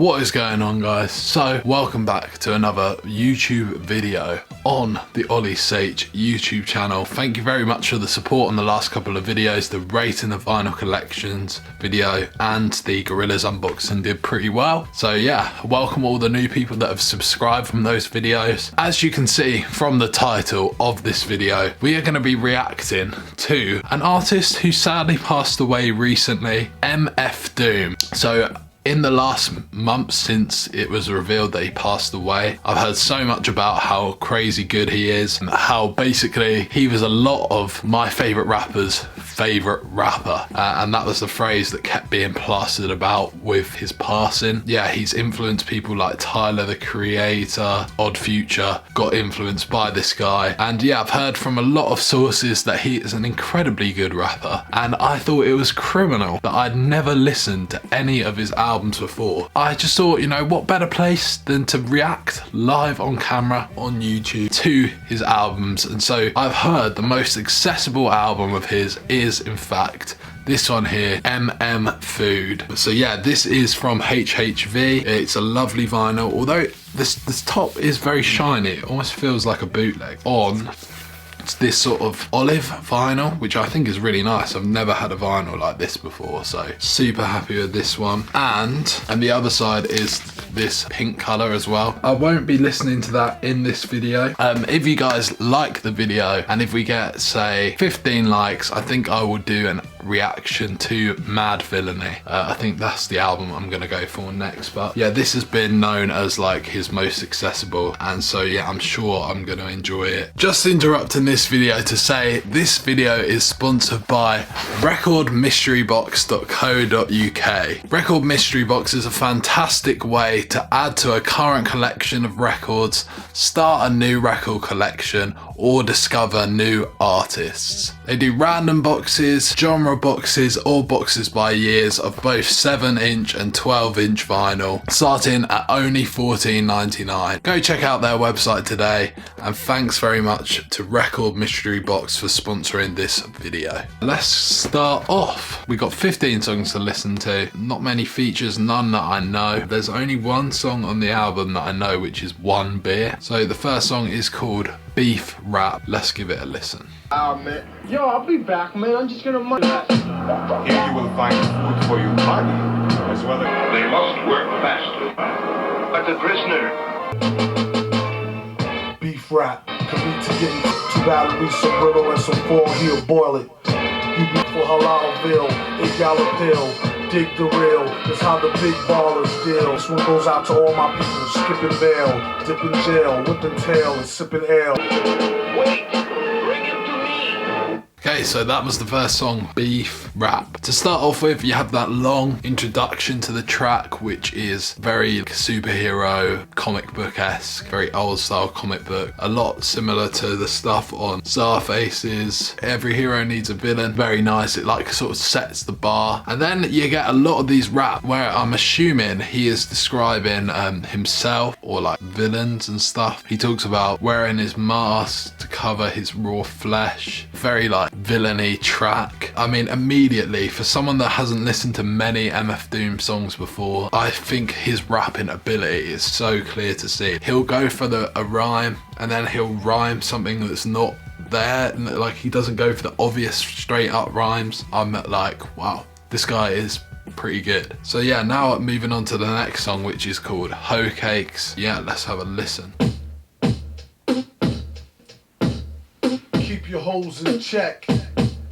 What is going on, guys? So welcome back to another YouTube video on the Ollie Sach YouTube channel. Thank you very much for the support on the last couple of videos. The rating the vinyl collections video and the Gorillas unboxing did pretty well. So yeah, welcome all the new people that have subscribed from those videos. As you can see from the title of this video, we are going to be reacting to an artist who sadly passed away recently, MF Doom. So in the last month since it was revealed that he passed away, I've heard so much about how crazy good he is and how basically he was a lot of my favourite rappers' favourite rapper, and that was the phrase that kept being plastered about with his passing. Yeah, he's influenced people like Tyler the Creator, Odd Future got influenced by this guy, and yeah, I've heard from a lot of sources that he is an incredibly good rapper, and I thought it was criminal that I'd never listened to any of his albums before. I just thought, you know, what better place than to react live on camera on YouTube to his albums. And so I've heard the most accessible album of his is in fact this one here, Food. So yeah, this is from HHV. It's a lovely vinyl, although this top is very shiny. It almost feels like a bootleg on this sort of olive vinyl, which I think is really nice. I've never had a vinyl like this before, so super happy with this one. And the other side is this pink color as well. I won't be listening to that in this video. If you guys like the video and if we get say 15 likes, I think I will do an reaction to Madvillany. I think that's the album I'm gonna go for next. But yeah, this has been known as like his most accessible, and so yeah, I'm sure I'm gonna enjoy it. Just interrupting this video to say this video is sponsored by recordmysterybox.co.uk. Record Mystery Box is a fantastic way to add to a current collection of records, start a new record collection, or discover new artists. They do random boxes, genre boxes, or boxes by years of both 7-inch and 12-inch vinyl, starting at only $14.99. Go check out their website today, and thanks very much to Record Mystery Box for sponsoring this video. Let's start off. We got 15 songs to listen to, not many features, none that I know. There's only one song on the album that I know, which is One Beer. So the first song is called Beef Rap. Let's give it a listen. Man. Yo, I'll be back, man. I'm just gonna money. Here you will find food for your body, as well as... They must work faster. But the prisoner... Beef rap. Commit to getting 2 batteries, some brittle, and some foil. Here, boil it. You beat for Halalville, $8 pill. Dig the real, that's how the big ballers deal. This one goes out to all my people, skipping bail, dipping jail, whipping tail, and sipping ale. Wait, bring him to me. Okay, so that was the first song, Beef Rap. To start off with, you have that long introduction to the track, which is very superhero, comic book-esque, very old style comic book. A lot similar to the stuff on Starface's Every Hero Needs a Villain. Very nice, it like sort of sets the bar. And then you get a lot of these rap where I'm assuming he is describing himself or like villains and stuff. He talks about wearing his mask to cover his raw flesh. Very like villainy track. I mean, immediately, for someone that hasn't listened to many MF Doom songs before, I think his rapping ability is so clear to see. He'll go for a rhyme and then he'll rhyme something that's not there, like he doesn't go for the obvious straight up rhymes. I'm like, wow, this guy is pretty good. So yeah, now moving on to the next song, which is called Hoe Cakes. Yeah, let's have a listen. Keep your hoes in check.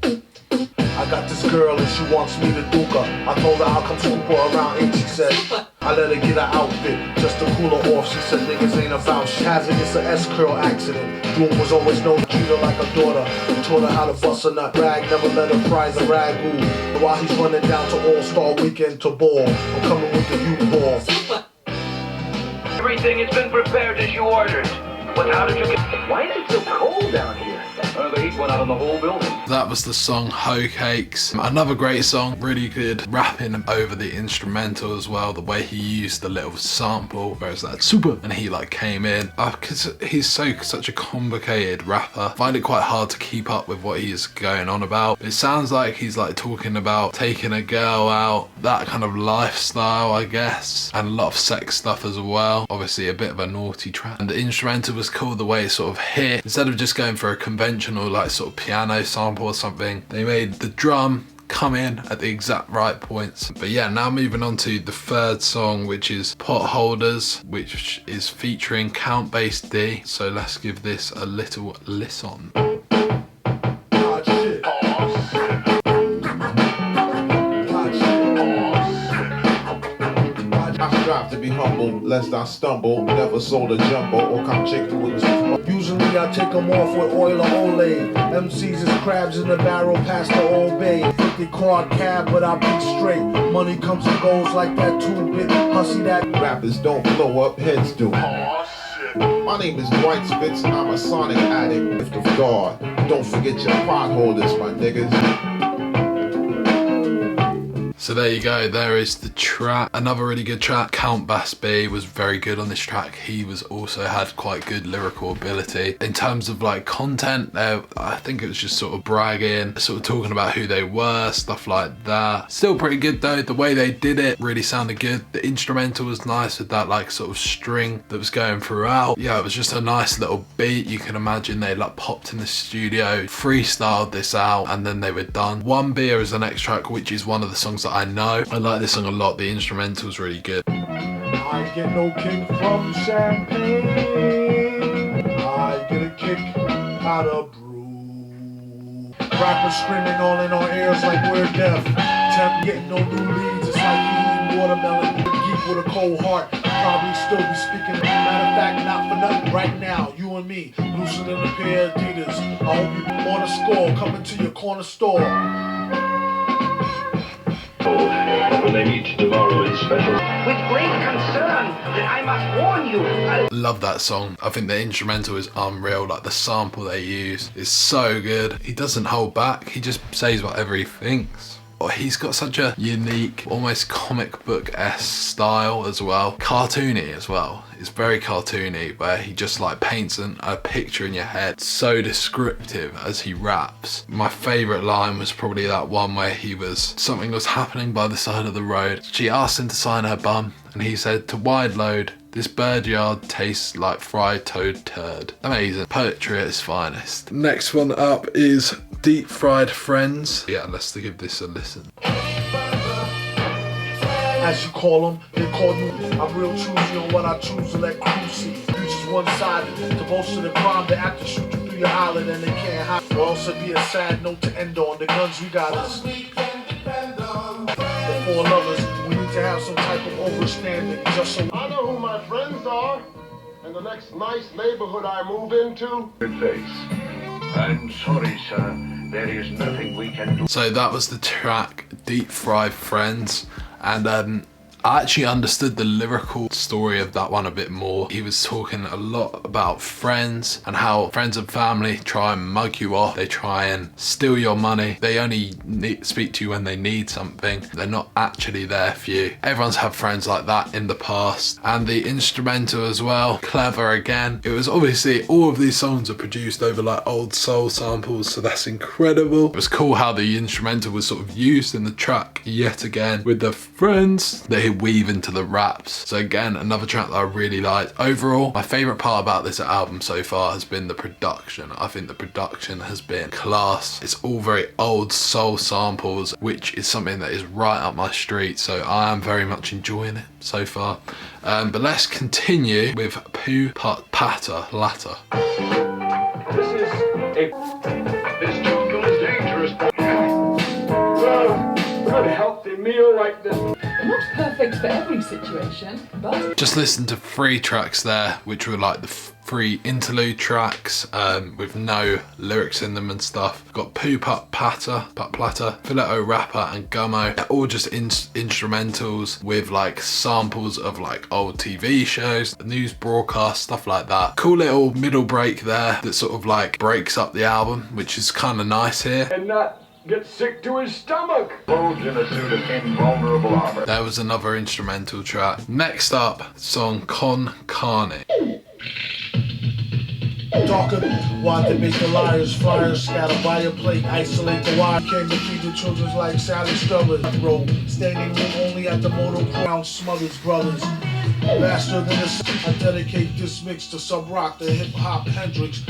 I got this girl and she wants me to duke her. I told her I'll come scoop her around 8, she said. I let her get her outfit just to cool her off. She said niggas ain't about shit. Hazard, it's a S-curl accident. Doom was always known to treat her like a daughter. And taught her how to bust a nut. Rag, never let her fry the ragu. While he's running down to All-Star Weekend to ball, I'm coming with the U-ball. Everything has been prepared as you ordered. But how did you get... Why is it so cold down here? The heat went out on the whole building. That was the song Hoe Cakes. Another great song, really good rapping over the instrumental as well. The way he used the little sample, whereas that super, and he like came in. Because he's such a complicated rapper. I find it quite hard to keep up with what he's going on about. It sounds like he's like talking about taking a girl out, that kind of lifestyle, I guess, and a lot of sex stuff as well. Obviously a bit of a naughty track. And the instrumental was cool, the way it sort of hit. Instead of just going for a conventional like sort of piano sample or something, they made the drum come in at the exact right points. But yeah, now moving on to the third song, which is Potholderz, which is featuring Count Bass D. So let's give this a little listen. I strive to be humble, lest I stumble. Never sold a jumbo or come chicken with a. Usually I take them off with oil or Ollie. MCs is crabs in the barrel past the Old Bay. 50 car cab, but I beat straight. Money comes and goes like that 2-bit. Hussy that. Rappers don't blow up, heads do. My name is Vomitspit, I'm a sonic addict. Gift of God. Don't forget your potholders, my niggas. So there you go, there is the track. Another really good track. Count Bass B was very good on this track. He was also had quite good lyrical ability. In terms of like content, I think it was just sort of bragging, sort of talking about who they were, stuff like that. Still pretty good though. The way they did it really sounded good. The instrumental was nice with that like sort of string that was going throughout. Yeah, it was just a nice little beat. You can imagine they like popped in the studio, freestyled this out, and then they were done. One Beer is the next track, which is one of the songs that I know. I like this song a lot. The instrumental's really good. I get no kick from champagne. I get a kick out of brew. Rappers screaming all in our ears like we're deaf. Temp getting no new leads. It's like eating watermelon. Geek with a cold heart. Probably still be speaking. Matter of fact, not for nothing. Right now, you and me, looser than a pair of Adidas. I hope you on a score coming to your corner store. When they meet tomorrow in special. With great concern that I must warn you. Love that song. I think the instrumental is unreal. Like the sample they use is so good. He doesn't hold back. He just says whatever he thinks. He's got such a unique, almost comic book-esque style as well. Cartoony as well. It's very cartoony, where he just like paints a picture in your head. So descriptive as he raps. My favourite line was probably that one where something was happening by the side of the road. She asked him to sign her bum, and he said, "To wide load, this bird yard tastes like fried toad turd." Amazing. Poetry at its finest. Next one up is Deep Fried Frenz. Yeah, let's give this a listen. As you call them, they call you. I'm real choosy on what I choose to let crew see. You just one-sided to boast of the crime. They have to shoot you through your island and they can't hide. Or else it'd be a sad note to end on. The guns we got is the four lovers. We need to have some type of overstanding just so. I know who my friends are, and the next nice neighborhood I move into. Good face. I'm sorry, sir. There is nothing we can do. So that was the track Deep Fried Frenz, and I actually understood the lyrical story of that one a bit more. He was talking a lot about friends and how friends and family try and mug you off. They try and steal your money. They only speak to you when they need something. They're not actually there for you. Everyone's had friends like that in the past. And the instrumental as well, clever again. It was obviously, all of these songs are produced over like old soul samples, so that's incredible. It was cool how the instrumental was sort of used in the track yet again with the friends they weave into the raps. So again, another track that I really liked. Overall, my favourite part about this album so far has been the production. I think the production has been class. It's all very old soul samples, which is something that is right up my street, so I am very much enjoying it so far. But let's continue with Poo Pata Latter. This jungle is dangerous. Good healthy meal like this. Not perfect for every situation, but... Just listen to 3 tracks there, which were like the 3 interlude tracks with no lyrics in them and stuff. We've got Poo Putt Platter, Filetto Rapper and Gummo. They're all just instrumentals with like samples of like old TV shows, news broadcasts, stuff like that. Cool little middle break there that sort of like breaks up the album, which is kind of nice here. And not get sick to his stomach. Clothed in a suit of invulnerable armor. There was another instrumental track. Next up, song Kon Karne. Darker, why they make the liars, flyers, scatter by a plate, isolate the wire. Came to feed the children like Sally Struthers. Roll, standing room only at the Motor Crown Smothers Brothers. Faster than a I dedicate this mix to Sub Rock, the hip hop Hendrix.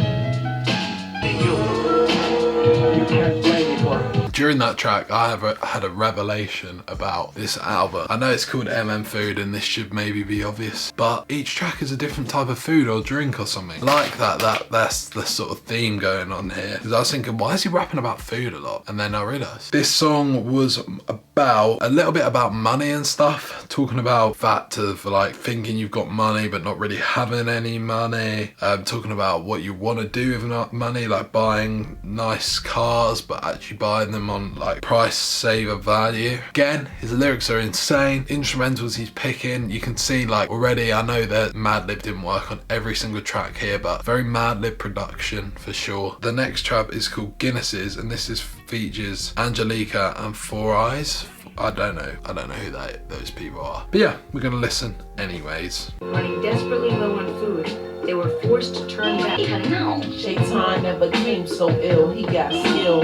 You can't blame me for it. During that track, I had a revelation about this album. I know it's called MM Food and this should maybe be obvious, but each track is a different type of food or drink or something. Like that's the sort of theme going on here. Because I was thinking, why is he rapping about food a lot? And then I realised this song was about a little bit about money and stuff, talking about fact of like thinking you've got money but not really having any money, talking about what you want to do with money, like buying nice cars but actually buying them on like price saver value. Again, his lyrics are insane. Instrumentals he's picking, you can see like already, I know that Madlib didn't work on every single track here, but very Madlib production for sure. The next track is called Guinnesses and this features Angelica and Four Eyes. I don't know who those people are. But yeah, we're gonna listen anyways. Running desperately low on food, they were forced to turn back. No. Shaitan never came so ill, he got skill.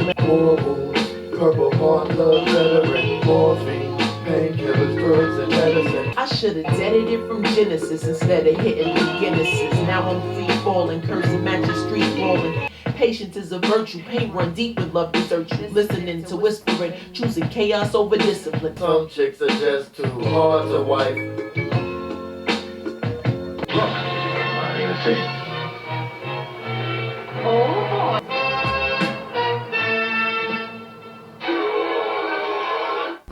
Purple heart, love, veteran, morphine, painkillers, drugs, and medicine. I should've deaded it from Genesis instead of hitting the Guinnesses. Now I'm free falling, cursing matches street rolling. Patience is a virtue, pain run deep with love desert you. Listening to whispering, choosing chaos over discipline. Some chicks are just too hard to wipe. Look, I ain't a thing. Oh,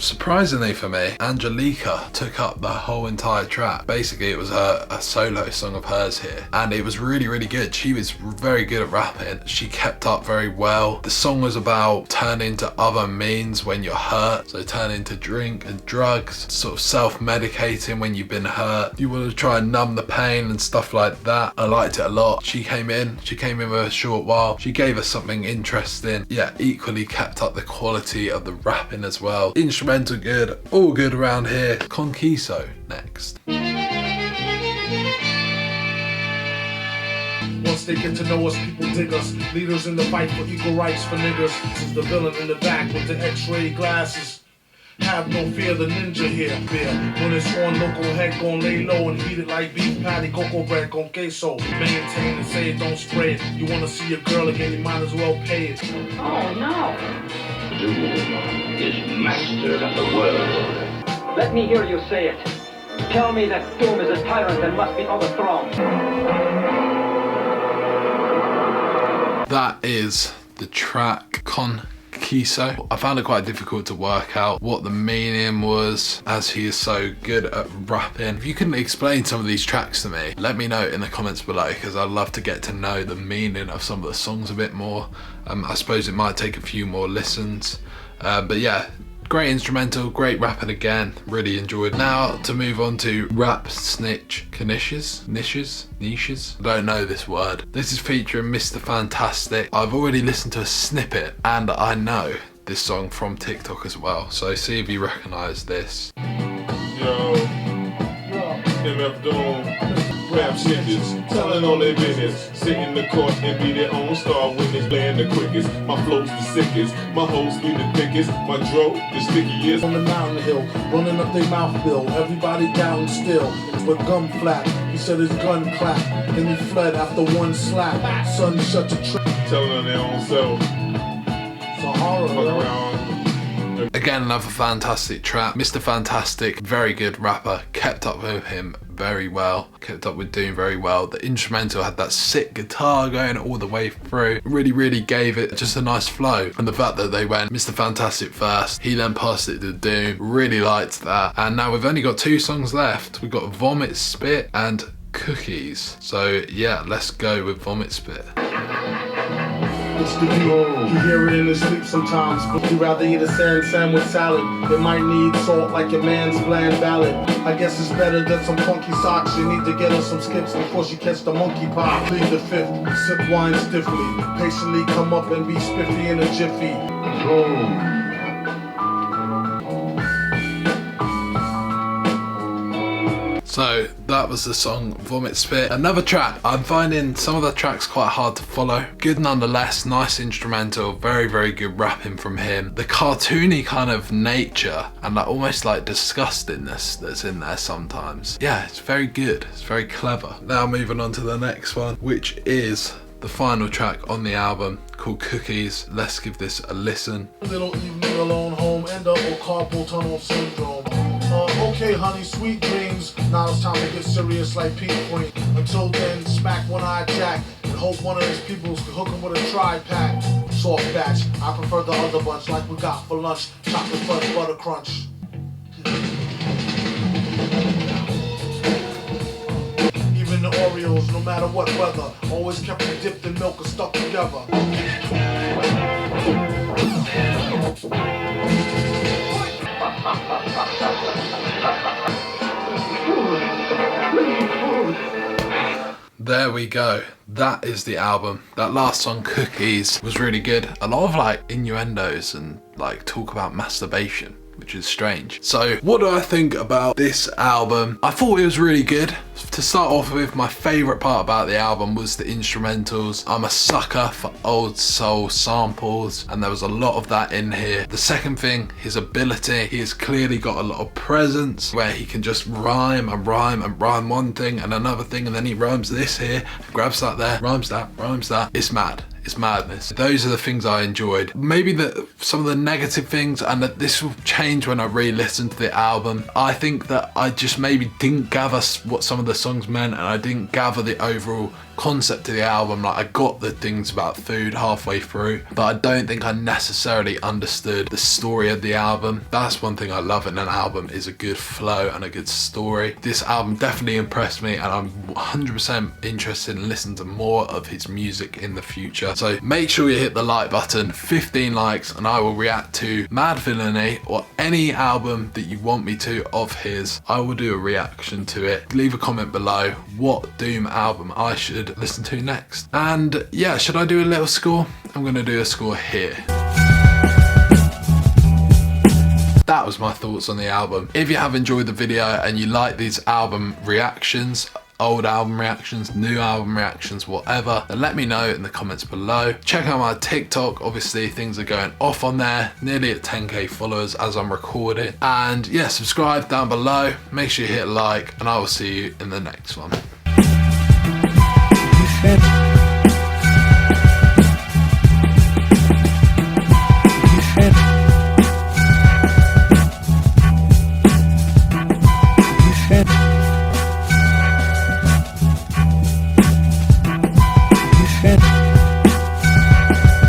Surprisingly for me, Angelica took up the whole entire track. Basically, it was a solo song of hers here, and it was really, really good. She was very good at rapping. She kept up very well. The song was about turning to other means when you're hurt, so turning to drink and drugs, sort of self-medicating when you've been hurt. You want to try and numb the pain and stuff like that. I liked it a lot. She came in with a short while. She gave us something interesting. Yeah, equally kept up the quality of the rapping as well. Instrumental good, all good around here. Kon Queso next. Once they get to know us, people dig us. Leaders in the fight for equal rights for niggas. This is the villain in the back with the x-ray glasses. Have no fear, the ninja here. Fear. When it's on, local head gon' lay low and heat it like beef patty, cocoa bread, Kon Queso. Maintain and say it, don't spray it. You wanna see your girl again, you might as well pay it. oh no. Doom is master of the world. Let me hear you say it. Tell me that Doom is a tyrant and must be overthrown. That is the track Kon Queso. I found it quite difficult to work out what the meaning was, as he is so good at rapping. If you can explain some of these tracks to me, let me know in the comments below, because I'd love to get to know the meaning of some of the songs a bit more. I suppose it might take a few more listens, but yeah, great instrumental, great rapping again, really enjoyed. Now to move on to Rapp, Snitch, Knishes, I don't know this word. This is featuring Mr. Fantastic. I've already listened to a snippet and I know this song from TikTok as well, so see if you recognise this. Yo, MF Doom, rap shitties, telling all their business. Sit in the court and be their own star witness, playing the quickest. My flow's the sickest, my hoes be the thickest, my dro the stickiest. On the mountain hill, running up their mouth bill, everybody down still. With gum flap, he said his gun clapped, then he fled after one slap. Son shut the trap. Telling on their own self. It's a horror, Fuck around Again, another fantastic track. Mr. Fantastic, very good rapper, kept up with him very well, kept up with Doom very well. The instrumental had that sick guitar going all the way through, really gave it just a nice flow. And the fact that they went Mr. Fantastic first, he then passed it to Doom, really liked that. And now we've only got 2 songs left. We've got Vomitspit and Kookies. So yeah, let's go with Vomitspit. It's the beat. You hear it in his sleep sometimes, but you rather eat a sandwich salad. It might need salt like your man's bland ballad. I guess it's better than some funky socks. You need to get her some skips before she catch the monkey pop. Plead the 5th, sip wine stiffly. Patiently come up and be spiffy in a jiffy. So that was the song Vomitspit. Another track, I'm finding some of the tracks quite hard to follow. Good nonetheless, nice instrumental, very good rapping from him. The cartoony kind of nature and that almost like disgustingness that's in there sometimes. Yeah, it's very good, it's very clever. Now moving on to the next one, which is the final track on the album called Kookies. Let's give this a listen. Little evening alone, home, end up with carpal tunnel syndrome. Okay, honey, sweet dreams. Now it's time to get serious like Pete Queen. Until then, smack one eye jack and hope one of his peoples can hook him with a tri-pack. Soft batch, I prefer the other bunch like we got for lunch. Chocolate fudge butter crunch. Even the Oreos, no matter what weather, always kept them dipped in milk and stuck together. There we go. That is the album. That last song, Kookies, was really good. A lot of like innuendos and like talk about masturbation, which is strange. So what do I think about this album? I thought it was really good. To start off with, my favourite part about the album was the instrumentals. I'm a sucker for old soul samples and there was a lot of that in here. The second thing, his ability. He has clearly got a lot of presence where he can just rhyme one thing and another thing, and then he rhymes this here, grabs that there, rhymes that. It's mad. It's madness. Those are the things I enjoyed. Maybe some of the negative things, and that this will change when I re-listen to the album. I think that I just maybe didn't gather what some of the songs meant, and I didn't gather the overall concept of the album. Like, I got the things about food halfway through, but I don't think I necessarily understood the story of the album. That's one thing I love in an album, is a good flow and a good story. This album definitely impressed me, and I'm 100% interested in listening to more of his music in the future. So make sure you hit the like button, 15 likes, and I will react to Madvillany or any album that you want me to of his. I will do a reaction to it. Leave a comment below what Doom album I should listen to next. And yeah, should I do a little score? I'm gonna do a score here. That was my thoughts on the album. If you have enjoyed the video and you like these album reactions, old album reactions, new album reactions, whatever, then let me know in the comments below. Check out my TikTok, obviously things are going off on there, nearly at 10k followers as I'm recording. And yeah, subscribe down below, make sure you hit like, and I will see you in the next one.